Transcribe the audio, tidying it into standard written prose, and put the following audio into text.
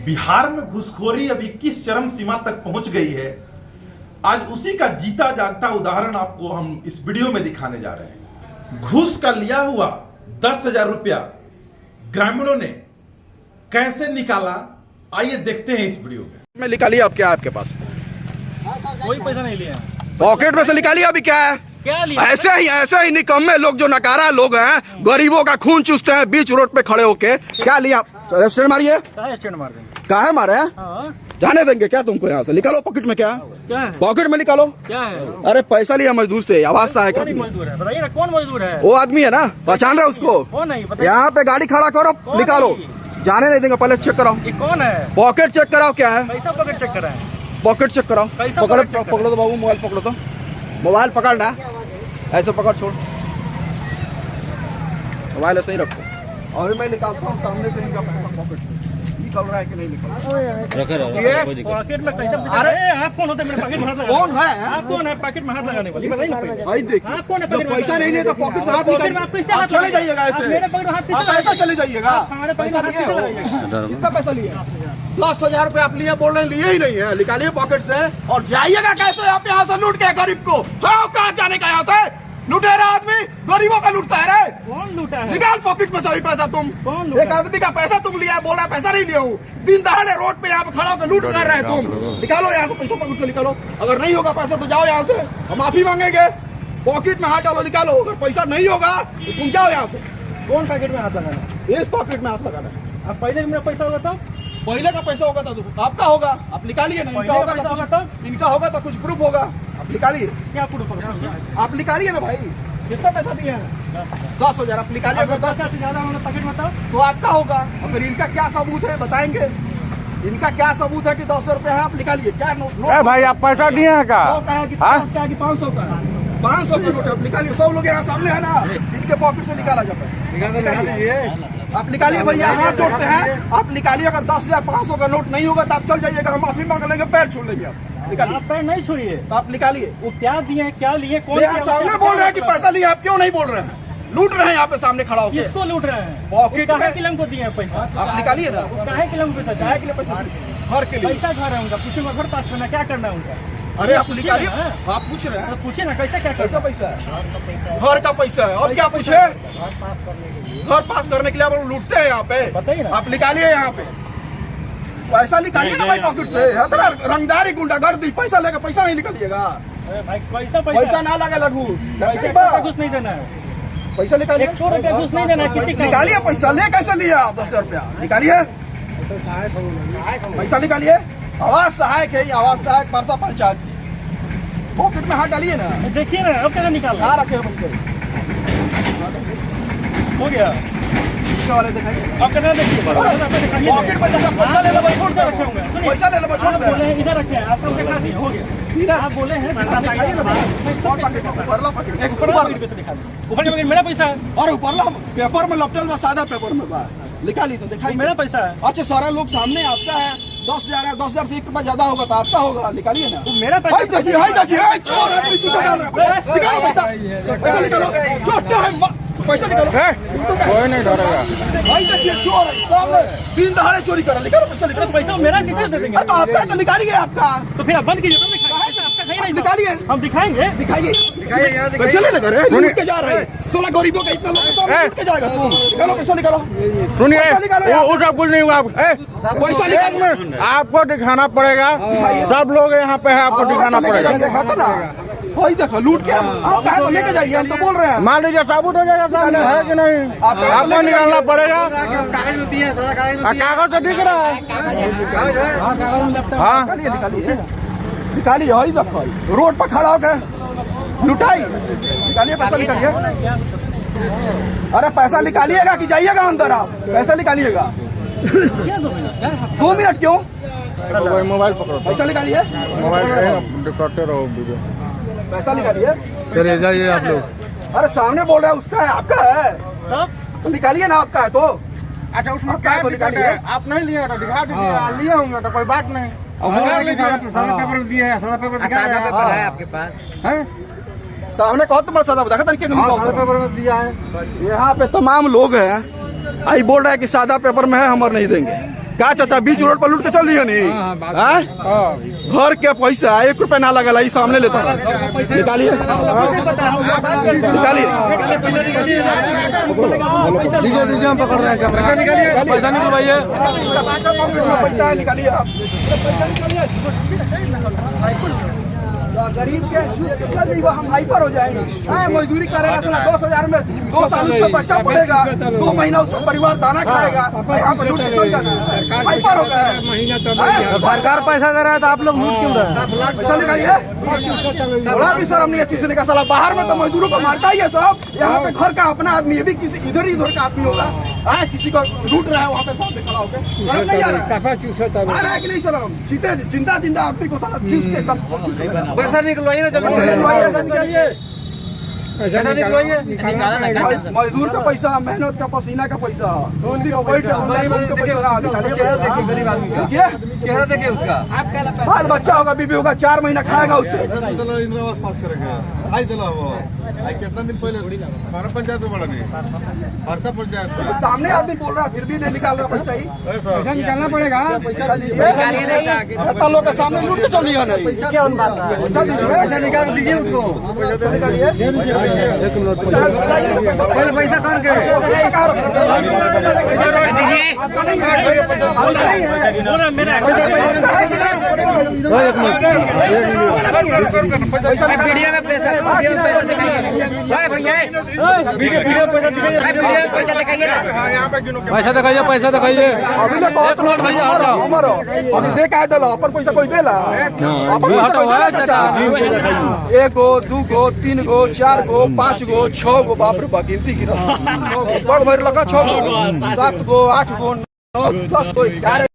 बिहार में घूसखोरी अब 21 चरम सीमा तक पहुंच गई है। आज उसी का जीता जागता उदाहरण आपको हम इस वीडियो में दिखाने जा रहे हैं। घूस का लिया हुआ 10,000 रुपया ग्रामीणों ने कैसे निकाला, आइए देखते हैं इस वीडियो में। निकालिए अब क्या है आपके पास? कोई पैसा नहीं लिया। पॉकेट में से निकालिए। अभी क्या है? क्या लिया? ऐसे ही निकम्मे लोग जो नकारा लोग हैं, गरीबों का खून चूसते हैं बीच रोड पे खड़े होके। क्या लिया? स्टैंड मारिए। स्टैंड मार देंगे। काहे मारे हैं? हाँ। जाने देंगे क्या तुमको यहाँ से? निकालो पॉकेट में। क्या है? पॉकेट में निकालो। क्या है? अरे पैसा लिया मजदूर से, आवाज सा है। कौन मजदूर है? बताइए ना, कौन मजदूर है? वो आदमी है ना, पहचान रहे उसको? कौन है? यहाँ पे गाड़ी खड़ा करो, निकालो। जाने नहीं देंगे, पहले चेक कराओ। ये कौन है? पॉकेट चेक कराओ। क्या है? पैसा पॉकेट चेक कराएं। पॉकेट चेक कराओ। पकड़ो पकड़ो तो बाबू, मोबाइल पकड़ो तो। मोबाइल पकड़ना, ऐसे पकड़ छोड़, मोबाइल ऐसे ही रखो। और मैं निकालता हूँ सामने से इनका पैसा पॉकेट से। निकल रहा है कि नहीं निकल रहा? पॉकेट में कैसे? अरे आप कौन होते हैं? मेरे पॉकेट में हाथ लगा। कौन है? आप कौन है पॉकेट में हाथ लगाने वाली? बताइए ना। भाई देखिए, आप कौन है? जब पैसा नहीं लेता पॉकेट से हाथ निकाल, आप चले जाइएगा ऐसे। मेरे पॉकेट में हाथ आप ऐसा चले जाइएगा। हमारे पैसा नहीं है। कितना पैसा लिया? 10,000 रुपए आप लिए, बोल रहे हैं लिए ही नहीं है। निकालिए पॉकेट से और जाइएगा कैसे आप यहाँ से लूट के गरीब को? कहाँ जाने का यहाँ से? लुटेरा आदमी गरीबों का लूटता है रे। कौन लूटा है? निकाल पॉकेट में सभी पैसा तुम। कौन? एक आदमी का पैसा तुम लिया, बोला पैसा नहीं लिया हूँ। दिन दहाड़े रोड पे यहाँ पे खड़ा होकर लूट कर रहे हैं तुम। निकालो यहाँ से पैसा, पॉकेट से निकालो। अगर नहीं होगा पैसा तो जाओ यहाँ से, हम माफी मांगेंगे। पॉकेट में हाथ डालो, निकालो। अगर पैसा नहीं होगा तो तुम जाओ यहाँ से। कौन पॉकेट में हाथ लगाना? इस पॉकेट में हाथ लगाना है। अब पहले मेरा पैसा होगा तो? पहले का पैसा होगा तो आपका होगा, आप निकालिए ना। इनका होगा तो इनका होगा तो कुछ प्रूफ होगा, आप निकालिए। क्या प्रूफ होगा? आप निकालिए ना भाई। कितना पैसा दिए हैं? 10,000। आप निकालिए। अगर 10 से ज्यादा होगा पॉकेट में तो आपका होगा। अगर इनका क्या सबूत है बताएंगे। इनका क्या सबूत है कि 10 रुपए है? आप निकालिए। क्या नोट भाई आप पैसा दिए हैं क्या? 100 का है कि 50 का है कि 500 का है? 500 का नोट है, आप निकालिए। सब लोग यहाँ सामने है ना, इनके पॉकेट से निकाला जाता है। आप निकालिए भैया, हाथ जोड़ते हैं। आप निकालिए। अगर 10,000 500 का नोट नहीं होगा तो आप चल जाइएगा, हम माफी मांग लेंगे, पैर छू लेंगे। आप निकालिए। आप पैर नहीं छुइए, तो आप निकालिए। वो क्या दिए, क्या लिए, कौन यहाँ सामने बोल रहे हैं कि पैसा लिया, आप क्यों नहीं बोल रहे हैं? लूट रहे हैं यहाँ पे सामने खड़ा होकर। किसको लूट रहे हैं? पॉकेट में। किलम को दिए पैसा? आप निकालिए ना। काहे किलम पैसा? काहे के लिए पैसा? घर के लिए। पैसा घर है उनका, पूछे घर पास करना, क्या करना है उनका? अरे आप निकालिए। आप पूछ रहे हैं, पूछे ना कैसे क्या कैसा करना? पैसा है? घर का पैसा है। और क्या पूछे? घर पास करने के लिए आप लोग लूटते हैं यहाँ पे। बताइए ना। आप निकालिए यहाँ पे पैसा, निकालिए ना भाई पॉकेट से। रंगदारी गुंडागर्दी, पैसा लेकर पैसा नहीं निकालिएगा। भाई पैसा पैसा ना लगे लगू। पैसा घुस नहीं देना है। पैसा निकालिए। 100 रुपया घुस नहीं देना है किसी का। निकालिए पैसा। ले कैसे लिया आप 10,000 रुपया? निकालिए पैसा, निकालिए। आवाज सहायक है, आवाज सहायक परसा पंचायत। पॉकेट में हाथ डालिए ना। देखिए ना, अब कैसे निकाल कहाँ रखे हो पैसे? हो गया वाले दिखाइए। अब कैसे देखिए? पॉकेट में जगह पैसा ले लो, छोड़ दे। पैसा ले लो, छोड़ दे। बोले इधर रखे हैं, आपको दिखा दिया, हो गया। आप बोले हैं दिखाइए ना भाई। ऊपरला पॉकेट, ऊपर मेरा पैसा है और ऊपरला पेपर में लपटल बा, सादा पेपर में बा। निकालिए तो दिखाइए। मेरा पैसा है। अच्छा सारा लोग सामने आपका है। 10,000 है, 10,000 से 1 रुपया ज्यादा होगा तो आपका होगा। निकालिए ना। मेरा पैसा देखिए, चोर है, पीछे डाल रहा है। निकालो पैसा, पैसा निकालो। छोटा है, पैसा निकालो। कोई नहीं डरेगा भाई। देखिए चोर है, सामने दिन दहाड़े चोरी कर रहा है। निकालो पैसा, निकालो। पैसा मेरा किसे दे देंगे? तो आपका तो निकालिए आपका। तो फिर आप बंद कीजिए, तो दिखाइए। आपका सही नहीं, निकालिए। हम दिखाएंगे। दिखाइए। पैसा ले लगा रहे, लूट के जा रहे हैं। 16 गरीबों का इतना लोग लूट के जाएगा। निकालो पैसा, निकालो। सुनिए, पैसा निकालो। वो सब कुछ नहीं हुआ। पैसा निकालो। आपको दिखाना पड़ेगा। सब लोग यहाँ पे है, आपको दिखाना पड़ेगा। भाई देखो लूट के आप कहाँ को लेके जाइए? हम तो बोल रहे हैं। मान लीजिए साबुत हो जाएगा, सामने है कि नहीं? आपको निकालना पड़ेगा। कागज में दिए, कागज तो दिख रहा है। हाँ, निकालिए। निकालिए। वही देखो रोड पर खड़ा होकर लुटाई। निकालिए पैसा, निकालिए। अरे पैसा निकालिएगा कि जाइएगा अंदर? आप पैसा निकालिएगा। 2 मिनट क्यों? मोबाइल पकड़ो, पैसा निकालिए। मोबाइल करते रहो वीडियो। पैसा निकालिए। चलिए जाइए आप लोग। अरे सामने बोल रहे हैं उसका है, आपका है तो निकालिए ना। आपका है तो अच्छा, उसमें क्या तो दिक्कत है? आप नहीं लिए तो दिखा दीजिए। लिए होंगे तो कोई बात नहीं। सारा पेपर दिए हैं, सारा पेपर है आपके पास है। सामने कहो तो सादा बता तरीके सारा पेपर में दिया है। यहाँ पे तमाम लोग हैं। आई बोल रहा है कि सादा पेपर में है, हम और नहीं देंगे। क्या चाचा बीच रोड पर लूट के चल दिया नहीं हैं? घर के पैसा 1 रुपया ना लगा ये सामने लेता निकालिए निकालिए हम पकड़ रहे हैं पैसा निकलवाइए पैसा निकालिए आप गरीब के चल जाएगा हम हाइपर हो जाएंगे मजदूरी करेगा साला 10,000 में 2 साल उसका बच्चा पड़ेगा 2 महीना उसका परिवार दाना खाएगा यहाँ पर लूट के चल जाना हाइपर हो गया है। सरकार पैसा दे रहा है तो आप लोग लूट क्यों रहे हैं? पैसा निकालिए थोड़ा भी शर्म नहीं है चीज का साला बाहर में तो मजदूरों को मारता ही है सब यहाँ पे घर का अपना आदमी ये भी किसी इधर ही उधर का आदमी होगा किसी को लूट रहा है वहाँ पे सामने खड़ा होकर शर्म नहीं आ रहा है कि नहीं शर्म जीते जिंदा जिंदा आदमी को साला चीज के एकदम पैसा निकलवाइए ना जल्दी पैसा निकलवाइए मजदूर का पैसा मेहनत का पसीना का पैसा चेहरा देखिए उसका बाल बच्चा होगा बीबी होगा 4 महीना खाएगा उससे इंदिरा आवास पास करेगा आई दिला वो आई कितना दिन पहले हमारा पंचायत में बड़ा नहीं हरसा पंचायत में सामने आदमी बोल रहा फिर भी नहीं निकाल रहा पैसा ही पैसा निकालना पड़ेगा पैसा लोग के सामने लूट के चल लिया नहीं क्या बात है पैसा निकाल दीजिए उसको पहले पैसा कौन के वीडियो में पैसा पैसा दिखाइए पैसा दिखाइए अभी तो बहुत लोग अभी दे का दिला अपन पैसा कोई देला एक गो 2 गो 3 गो 4 गो 5 गो 6 गो बाप रे बाप गिनती की बड़ भर लगा 6 गो 7 गो 8 गो 9 10 गो 11